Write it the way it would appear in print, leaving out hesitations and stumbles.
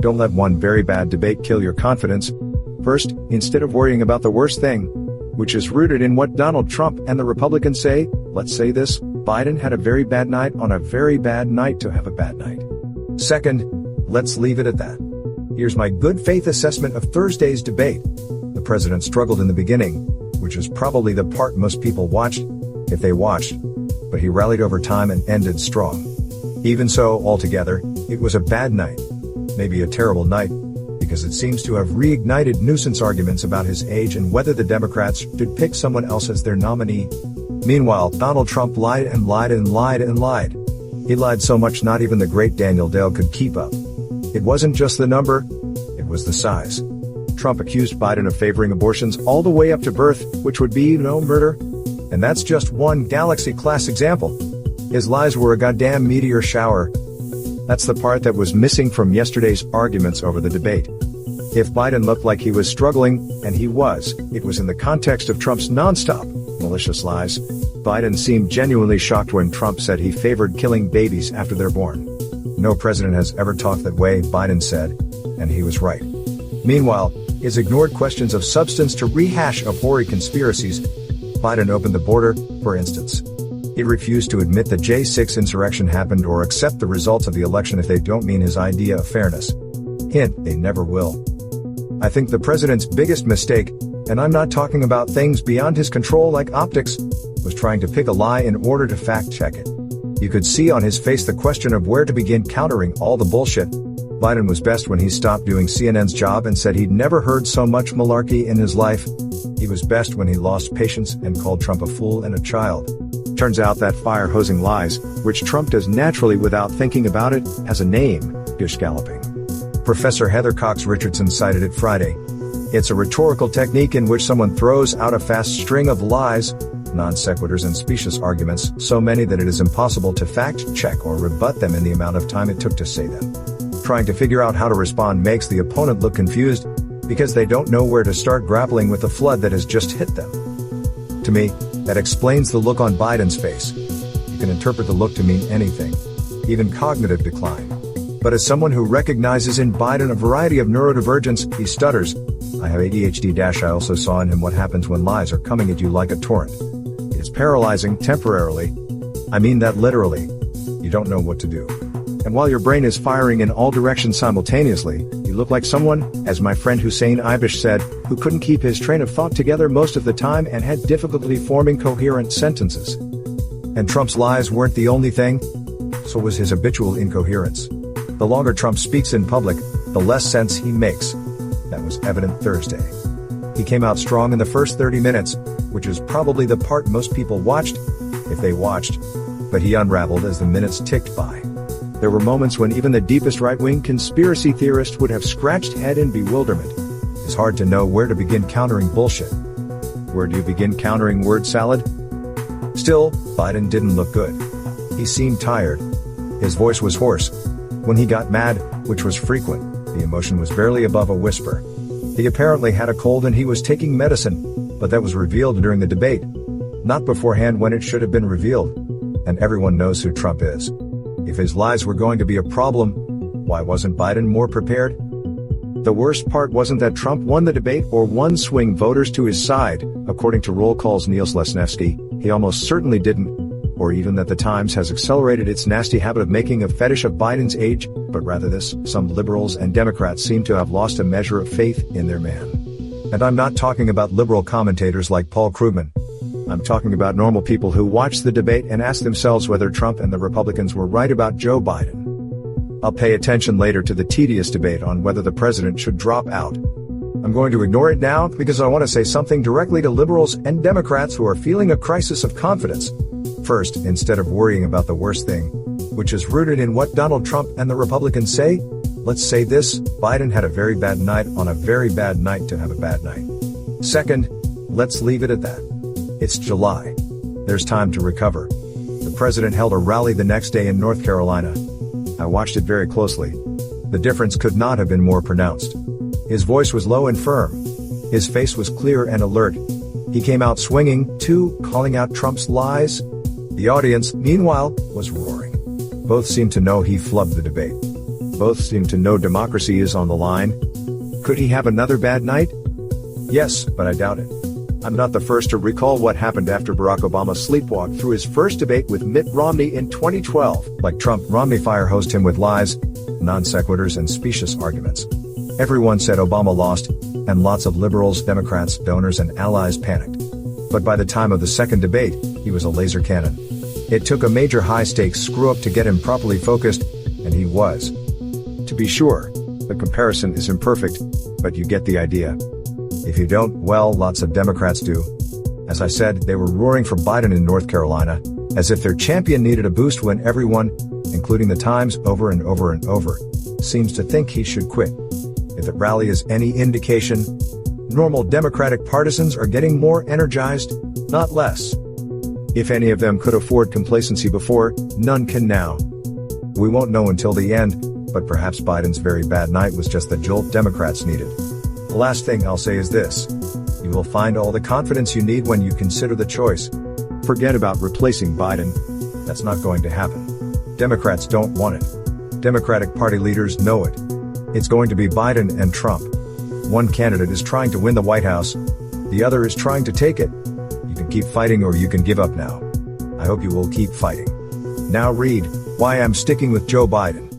Don't let one very bad debate kill your confidence. First, instead of worrying about the worst thing, which is rooted in what Donald Trump and the Republicans say, let's say this: Biden had a very bad night on a very bad night to have a bad night. Second, let's leave it at that. Here's my good faith assessment of Thursday's debate. The president struggled in the beginning, which is probably the part most people watched, if they watched, but he rallied over time and ended strong. Even so, altogether, it was a bad night. Maybe a terrible night, because it seems to have reignited nuisance arguments about his age and whether the Democrats should pick someone else as their nominee. Meanwhile, Donald Trump lied and lied and lied and lied. He lied so much not even the great Daniel Dale could keep up. It wasn't just the number, it was the size. Trump accused Biden of favoring abortions all the way up to birth, which would be no murder. And that's just one galaxy-class example. His lies were a goddamn meteor shower. That's the part that was missing from yesterday's arguments over the debate. If Biden looked like he was struggling, and he was, it was in the context of Trump's nonstop, malicious lies. Biden seemed genuinely shocked when Trump said he favored killing babies after they're born. No president has ever talked that way, Biden said, and he was right. Meanwhile, his ignored questions of substance to rehash of hoary conspiracies. Biden opened the border, for instance. He refused to admit the J6 insurrection happened or accept the results of the election if they don't mean his idea of fairness. Hint, they never will. I think the president's biggest mistake, and I'm not talking about things beyond his control like optics, was trying to pick a lie in order to fact-check it. You could see on his face the question of where to begin countering all the bullshit. Biden was best when he stopped doing CNN's job and said he'd never heard so much malarkey in his life. He was best when he lost patience and called Trump a fool and a child. Turns out that fire-hosing lies, which Trump does naturally without thinking about it, has a name: dish galloping. Professor Heather Cox Richardson cited it Friday. It's a rhetorical technique in which someone throws out a fast string of lies, non sequiturs and specious arguments, so many that it is impossible to fact-check or rebut them in the amount of time it took to say them. Trying to figure out how to respond makes the opponent look confused, because they don't know where to start grappling with the flood that has just hit them. To me, that explains the look on Biden's face. You can interpret the look to mean anything, even cognitive decline. But as someone who recognizes in Biden a variety of neurodivergence, he stutters. I have ADHD. I also saw in him what happens when lies are coming at you like a torrent. It's paralyzing temporarily. I mean that literally. You don't know what to do. And while your brain is firing in all directions simultaneously, you look like someone, as my friend Hussein Ibish said, who couldn't keep his train of thought together most of the time and had difficulty forming coherent sentences. And Trump's lies weren't the only thing. So was his habitual incoherence. The longer Trump speaks in public, the less sense he makes. That was evident Thursday. He came out strong in the first 30 minutes, which is probably the part most people watched, if they watched, but he unraveled as the minutes ticked by. There were moments when even the deepest right-wing conspiracy theorist would have scratched head in bewilderment. It's hard to know where to begin countering bullshit. Where do you begin countering word salad? Still, Biden didn't look good. He seemed tired. His voice was hoarse. When he got mad, which was frequent, the emotion was barely above a whisper. He apparently had a cold and he was taking medicine, but that was revealed during the debate. Not beforehand when it should have been revealed. And everyone knows who Trump is. If his lies were going to be a problem, why wasn't Biden more prepared? The worst part wasn't that Trump won the debate or won swing voters to his side, according to roll call's Niels Lesniewski. He almost certainly didn't. Or even that the Times has accelerated its nasty habit of making a fetish of Biden's age, but rather this: some liberals and Democrats seem to have lost a measure of faith in their man. And I'm not talking about liberal commentators like Paul Krugman. I'm talking about normal people who watch the debate and ask themselves whether Trump and the Republicans were right about Joe Biden. I'll pay attention later to the tedious debate on whether the president should drop out. I'm going to ignore it now because I want to say something directly to liberals and Democrats who are feeling a crisis of confidence. First, instead of worrying about the worst thing, which is rooted in what Donald Trump and the Republicans say, let's say this: Biden had a very bad night on a very bad night to have a bad night. Second, let's leave it at that. It's July. There's time to recover. The president held a rally the next day in North Carolina. I watched it very closely. The difference could not have been more pronounced. His voice was low and firm. His face was clear and alert. He came out swinging, too, calling out Trump's lies. The audience, meanwhile, was roaring. Both seemed to know he flubbed the debate. both seem to know democracy is on the line. Could he have another bad night? Yes, but I doubt it. I'm not the first to recall what happened after Barack Obama sleepwalked through his first debate with Mitt Romney in 2012. Like Trump, Romney fire-hosed him with lies, non sequiturs and specious arguments. Everyone said Obama lost, and lots of liberals, Democrats, donors and allies panicked. But by the time of the second debate, he was a laser cannon. It took a major high-stakes screw-up to get him properly focused, and he was. To be sure, the comparison is imperfect, but you get the idea. If you don't, well, lots of Democrats do. As I said, they were roaring for Biden in North Carolina, as if their champion needed a boost when everyone, including the Times, over and over and over, seems to think he should quit. If the rally is any indication, normal Democratic partisans are getting more energized, not less. If any of them could afford complacency before, none can now. We won't know until the end, but perhaps Biden's very bad night was just the jolt Democrats needed. The last thing I'll say is this. You will find all the confidence you need when you consider the choice. Forget about replacing Biden. That's not going to happen. Democrats don't want it. Democratic Party leaders know it. It's going to be Biden and Trump. One candidate is trying to win the White House. The other is trying to take it. You can keep fighting or you can give up now. I hope you will keep fighting. Now read Why I'm Sticking with Joe Biden.